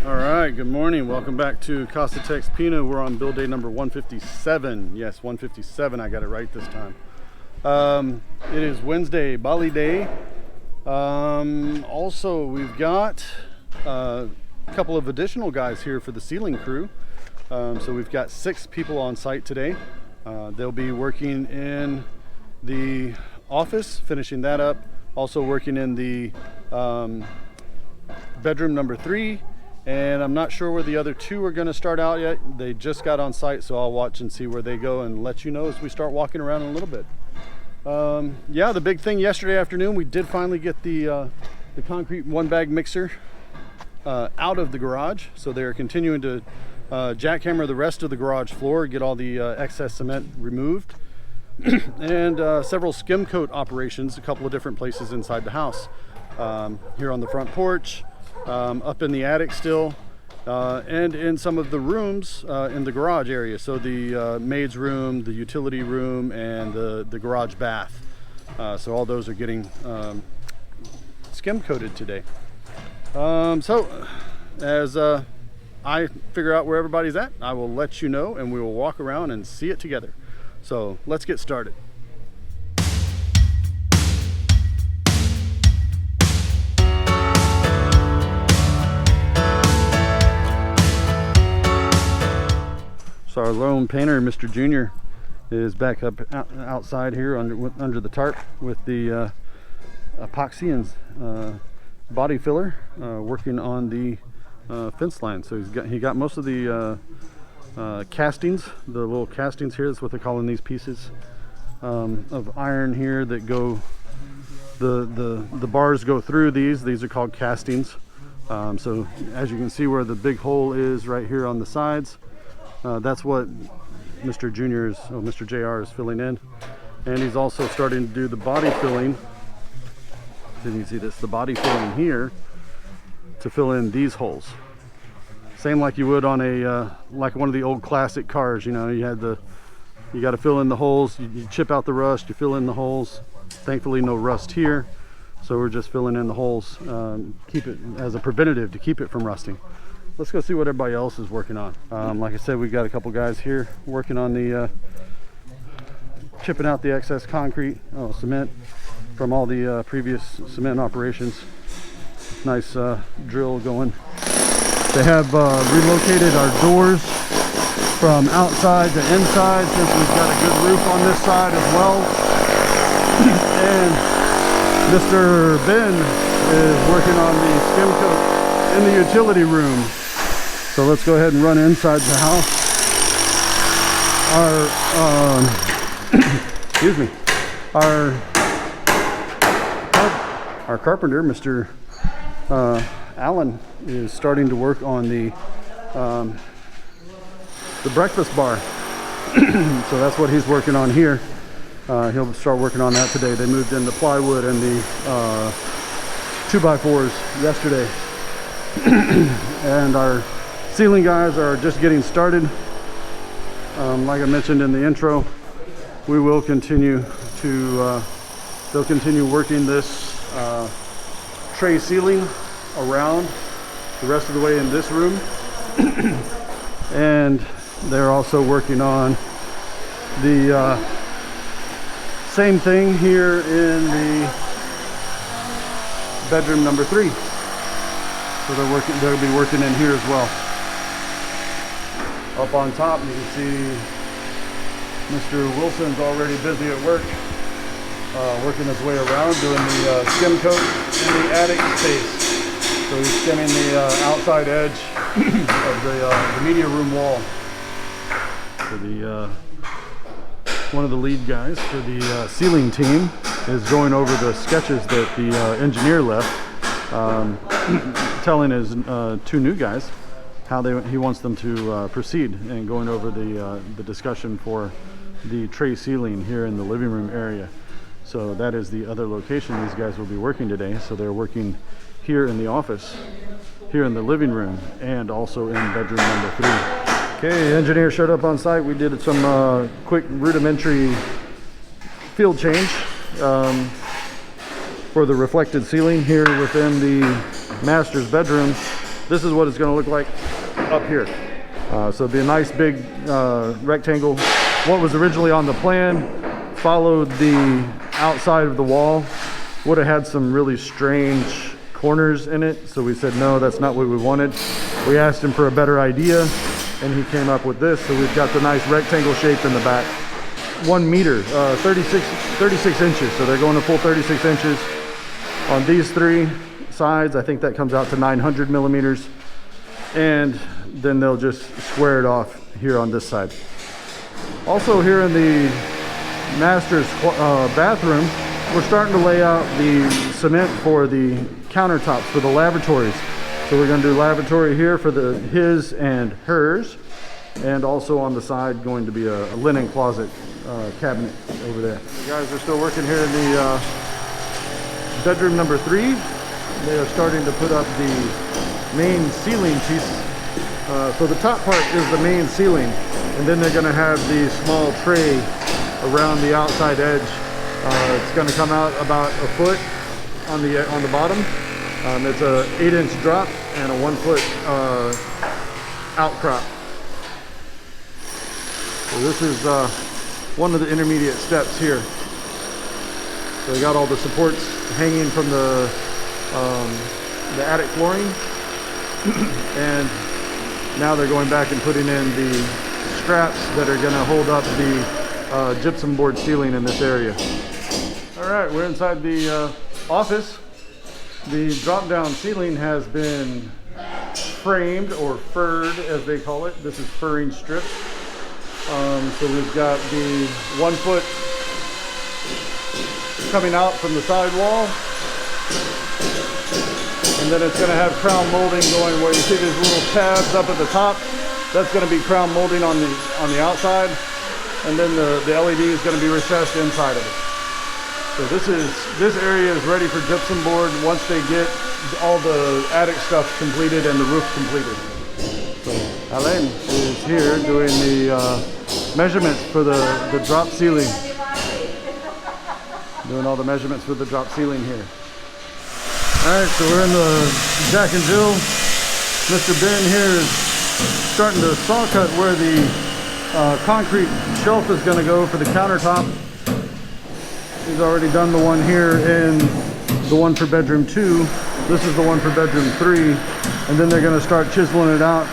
All right, good morning. Welcome back to casa.texpina. We're on build day number 157. Yes, 157. I got it right this time. It is Wednesday, Bali Day. Also, we've got a couple of additional guys here for the ceiling crew. So we've got 6 people on site today. They'll be working in the office, finishing that up. Also working in the bedroom number 3. And I'm not sure where the other 2 are going to start out yet. They just got on site, so I'll watch and see where they go and let you know as we start walking around in a little bit. Yeah, the big thing yesterday afternoon, we did finally get the concrete 1-bag mixer out of the garage. So they're continuing to jackhammer the rest of the garage floor, get all the excess cement removed. And several skim coat operations, a couple of different places inside the house. Here on the front porch, up in the attic still, and in some of the rooms in the garage area. So the maid's room, the utility room, and the garage bath. So all those are getting skim coated today. So as I figure out where everybody's at, I will let you know, and we will walk around and see it together. So let's get started. So our lone painter, Mr. Junior, is back up outside here under the tarp with the epoxy and body filler, working on the fence line. So he got most of the castings, the little castings here. That's what they're calling these pieces of iron here that go. The bars go through these. These are called castings. So as you can see, where the big hole is right here on the sides. That's what Mr. Mr. JR is filling in, and he's also starting to do the body filling. So you can see this, the body filling here to fill in these holes. Same like you would on a like one of the old classic cars. You know, you got to fill in the holes. You chip out the rust, you fill in the holes. Thankfully, no rust here, so we're just filling in the holes. Keep it as a preventative to keep it from rusting. Let's go see what everybody else is working on. Like I said, we've got a couple guys here working on the chipping out the excess concrete, cement from all the previous cement operations. Nice drill going. They have relocated our doors from outside to inside, since we've got a good roof on this side as well. And Mr. Ben is working on the skim coat in the utility room. So let's go ahead and run inside the house. Excuse me. Our carpenter, Mr. Allen, is starting to work on the breakfast bar. So that's what he's working on here. He'll start working on that today. They moved in the plywood and the 2x4s yesterday. And our ceiling guys are just getting started. Like I mentioned in the intro, we will continue to they'll continue working this tray ceiling around the rest of the way in this room. And they're also working on the same thing here in the bedroom number 3. So they'll be working in here as well. Up on top, you can see Mr. Wilson's already busy at work, working his way around, doing the skim coat in the attic space. So he's skimming the outside edge of the media room wall. So one of the lead guys for the ceiling team is going over the sketches that the engineer left, telling his 2 new guys how he wants them to proceed, and going over the discussion for the tray ceiling here in the living room area. So that is the other location these guys will be working today. So they're working here in the office, here in the living room, and also in bedroom number 3. Okay, engineer showed up on site. We did some quick rudimentary field change for the reflected ceiling here within the master's bedroom. This is what it's going to look like up here. So it'll be a nice big rectangle. What was originally on the plan followed the outside of the wall. Would have had some really strange corners in it, so we said no, that's not what we wanted. We asked him for a better idea, and he came up with this. So we've got the nice rectangle shape in the back. 1 meter, 36 inches. So they're going to full 36 inches on these 3 sides. I think that comes out to 900 millimeters. And then they'll just square it off here on this side. Also here in the master's bathroom, we're starting to lay out the cement for the countertops for the lavatories. So we're going to do lavatory here for his and hers, and also on the side going to be a linen closet cabinet over there. The guys are still working here in the bedroom number 3. They are starting to put up the main ceiling piece. So the top part is the main ceiling, and then they're going to have the small tray around the outside edge. It's going to come out about a foot on the bottom. It's a 8-inch drop and a 1-foot outcrop. So this is one of the intermediate steps here. So they got all the supports hanging from the attic flooring, and now they're going back and putting in the straps that are going to hold up the gypsum board ceiling in this area. All right, we're inside the office. The drop-down ceiling has been framed, or furred as they call it. This is furring strips. So we've got the 1 foot coming out from the side wall, and then it's going to have crown molding going where you see these little tabs up at the top. That's going to be crown molding on the outside, and then the LED is going to be recessed inside of it. So this area is ready for gypsum board once they get all the attic stuff completed and the roof completed. So Alain is here doing the measurements for the drop ceiling. Doing all the measurements for the drop ceiling here. Alright, so we're in the Jack and Jill. Mr. Ben here is starting to saw cut where the concrete shelf is going to go for the countertop. He's already done the one here in the one for bedroom 2. This is the one for bedroom 3. And then they're going to start chiseling it out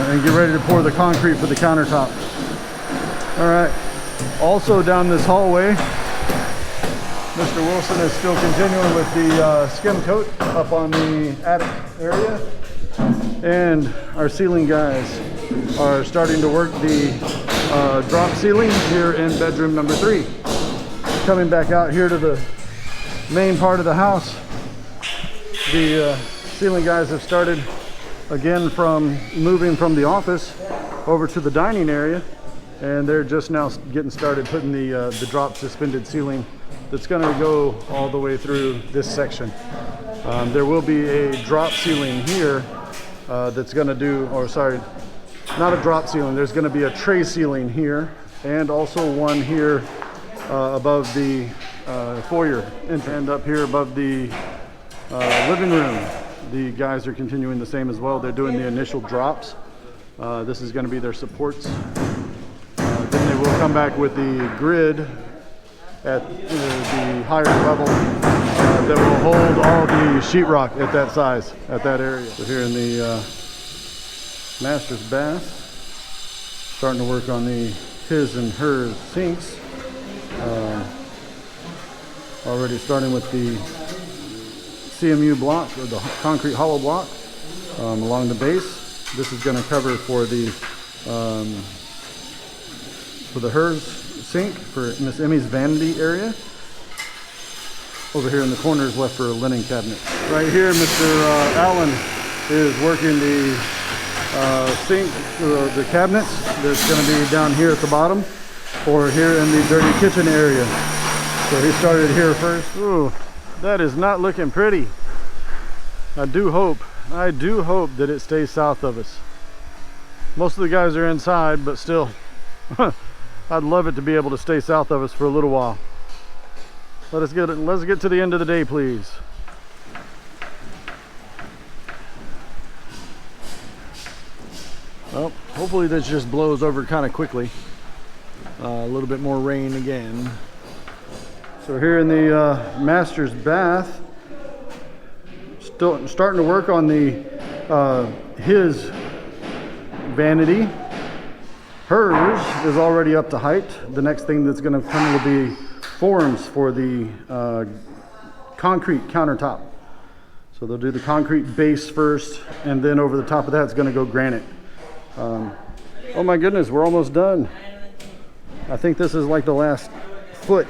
and get ready to pour the concrete for the countertop. Alright, also down this hallway, Mr. Wilson is still continuing with the skim coat up on the attic area. And our ceiling guys are starting to work the drop ceiling here in bedroom number 3. Coming back out here to the main part of the house, the ceiling guys have started again from moving from the office over to the dining area, and they're just now getting started putting the drop suspended ceiling that's going to go all the way through this section. There will be a drop ceiling here that's going to do, or sorry, not a drop ceiling, there's going to be a tray ceiling here, and also one here above the foyer, and up here above the living room. The guys are continuing the same as well. They're doing the initial drops. This is going to be their supports. Then they will come back with the grid at the higher level that will hold all the sheetrock at that size, at that area. So here in the master's bath, starting to work on the his and hers sinks. Already starting with the CMU block, or the concrete hollow block, along the base. This is going to cover for the hers sink for Miss Emmy's vanity area. Over here in the corner is left for a linen cabinet. Right here, Mr. Allen is working the sink, the cabinets. That's going to be down here at the bottom, or here in the dirty kitchen area. So he started here first. Ooh, that is not looking pretty. I do hope that it stays south of us. Most of the guys are inside, but still, I'd love it to be able to stay south of us for a little while. Let's get to the end of the day, please. Well, hopefully this just blows over kind of quickly. A little bit more rain again. So here in the master's bath, still starting to work on the his vanity. Hers is already up to height. The next thing that's going to come will be forms for the concrete countertop. So they'll do the concrete base first, and then over the top of that it's going to go granite. Oh my goodness, we're almost done. I think this is like the last foot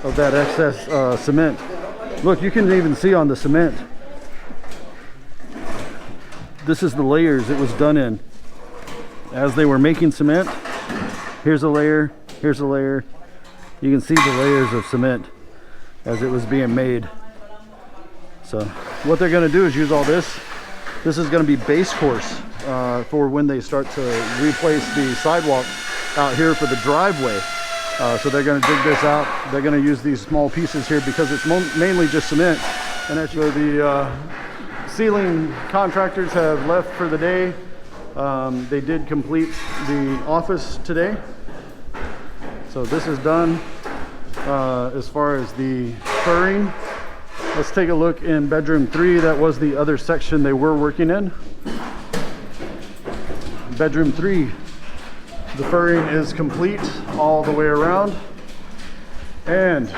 of that excess cement. Look, you can even see on the cement. This is the layers it was done in. As they were making cement, here's a layer, here's a layer. You can see the layers of cement as it was being made. So what they're going to do is use all this. This is going to be base course for when they start to replace the sidewalk out here for the driveway. So they're going to dig this out. They're going to use these small pieces here because it's mainly just cement. And actually the ceiling contractors have left for the day. They did complete the office today. So this is done as far as the furring. Let's take a look in bedroom 3. That was the other section they were working in. Bedroom 3. The furring is complete all the way around. And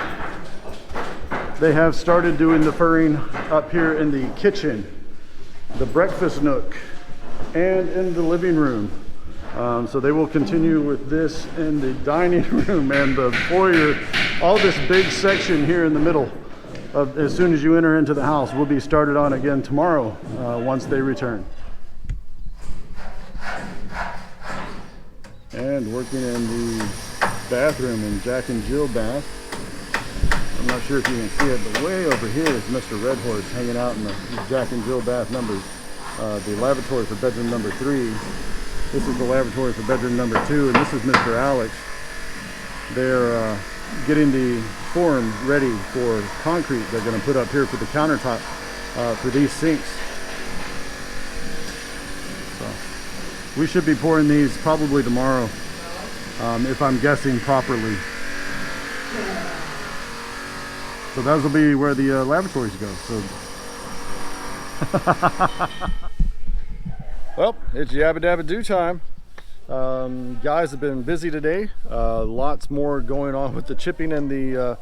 they have started doing the furring up here in the kitchen, the breakfast nook, and in the living room. So they will continue with this in the dining room and the foyer. All this big section here in the middle of, as soon as you enter into the house, will be started on again tomorrow once they return. And working in the bathroom in Jack and Jill bath. I'm not sure if you can see it, but way over here is Mr. Red Horse hanging out in the Jack and Jill bath numbers. The lavatory for bedroom number 3. This is the lavatory for bedroom number 2, and this is Mr. Alex. They're getting the form ready for concrete they're going to put up here for the countertop for these sinks. So we should be pouring these probably tomorrow, if I'm guessing properly. So those will be where the lavatories go. So well, it's yabba dabba do time. Guys have been busy today. Lots more going on with the chipping in the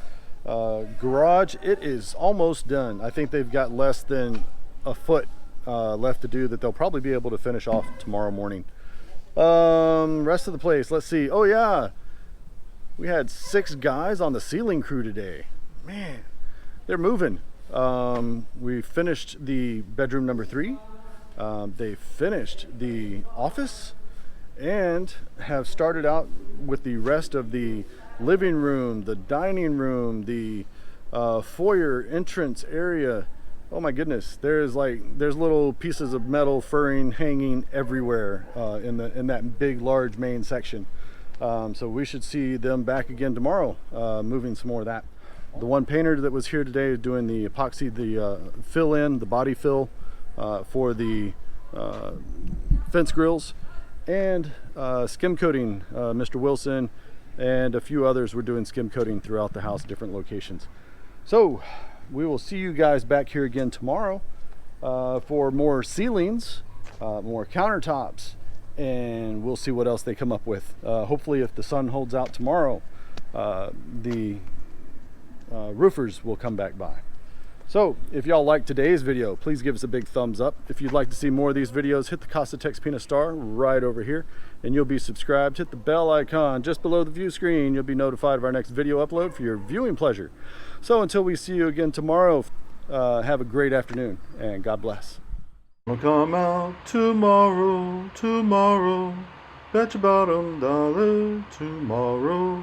garage. It is almost done. I think they've got less than a foot left to do that they'll probably be able to finish off tomorrow morning. Rest of the place, let's see. Oh yeah, we had 6 guys on the ceiling crew today. Man, they're moving. We finished the bedroom number 3. They finished the office and have started out with the rest of the living room, the dining room, the foyer entrance area. Oh my goodness, there's little pieces of metal furring hanging everywhere in that big large main section. So we should see them back again tomorrow, moving some more of that. The one painter that was here today is doing the epoxy, the fill in, the body fill for the fence grills, and skim coating. Mr. Wilson and a few others were doing skim coating throughout the house, different locations. So we will see you guys back here again tomorrow for more ceilings, more countertops, and we'll see what else they come up with. Hopefully, if the sun holds out tomorrow, the roofers will come back by. So if y'all liked today's video, please give us a big thumbs up. If you'd like to see more of these videos, hit the casa.texpina star right over here, and you'll be subscribed. Hit the bell icon just below the view screen. You'll be notified of our next video upload for your viewing pleasure. So until we see you again tomorrow, have a great afternoon, and God bless. I'll come out tomorrow, tomorrow. Bet your bottom dollar tomorrow.